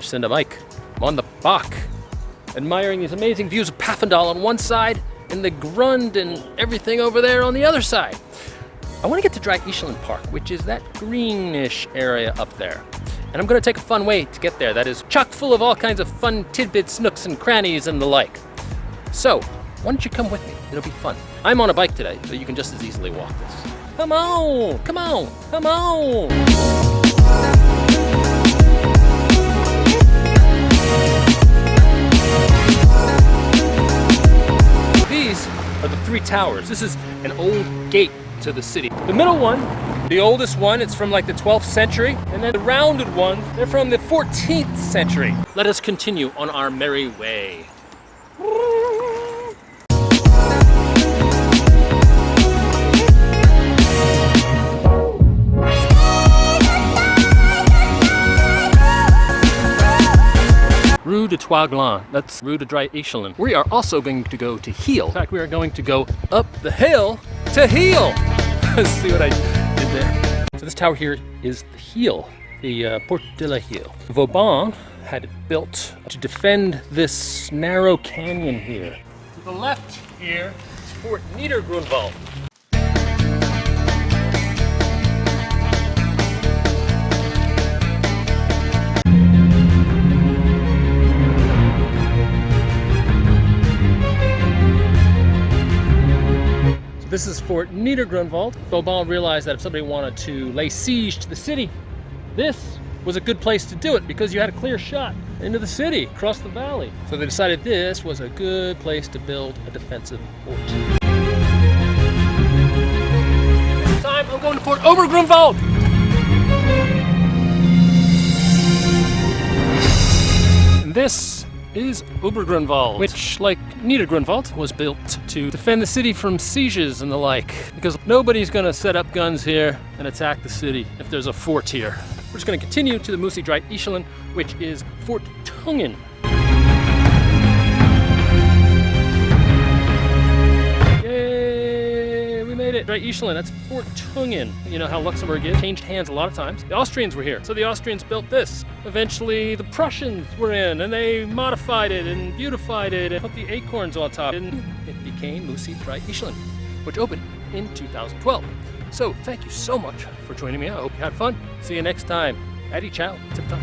send a mic. I'm on the Bock, admiring these amazing views of Pfaffendahl on one side and the Grund and everything over there on the other side. I want to get to Dräi Eechelen Park, which is that greenish area up there. And I'm going to take a fun way to get there that is chock full of all kinds of fun tidbits, nooks and crannies and the like. So, why don't you come with me? It'll be fun. I'm on a bike today, so you can just as easily walk this. Come on, come on, come on! These are the three towers. This is an old gate to the city. The middle one, the oldest one, it's from like the 12th century. And then the rounded ones, they're from the 14th century. Let us continue on our merry way. Rue de Trois Glands, that's Rue de Dräi Eechelen. We are also going to go to Heel. In fact, we are going to go up the hill to Heel. Let's see what I did there. So this tower here is the Heel, the Porte de la Heel. Vauban had it built to defend this narrow canyon here. To the left here is Fort Niedergrunwald. This is Fort Niedergrunwald. Vauban realized that if somebody wanted to lay siege to the city, this was a good place to do it because you had a clear shot into the city, across the valley. So they decided this was a good place to build a defensive fort. This time I'm going to Fort Obergrunwald! And this is Obergrunwald, which, like Niedergrunwald, was built to defend the city from sieges and the like, because nobody's gonna set up guns here and attack the city if there's a fort here. We're just gonna continue to the Musée Dräi Eechelen, which is Fort Tungen. Yay, we made it. Dräi Eechelen, that's Fort Tungen. You know how Luxembourg is, changed hands a lot of times. The Austrians were here, so the Austrians built this. Eventually the Prussians were in and they modified it and beautified it and put the acorns on top, and it became Musée Dräi Eechelen, which opened in 2012. So thank you so much for joining me. I hope you had fun. See you next time. Addy ciao. Tip top.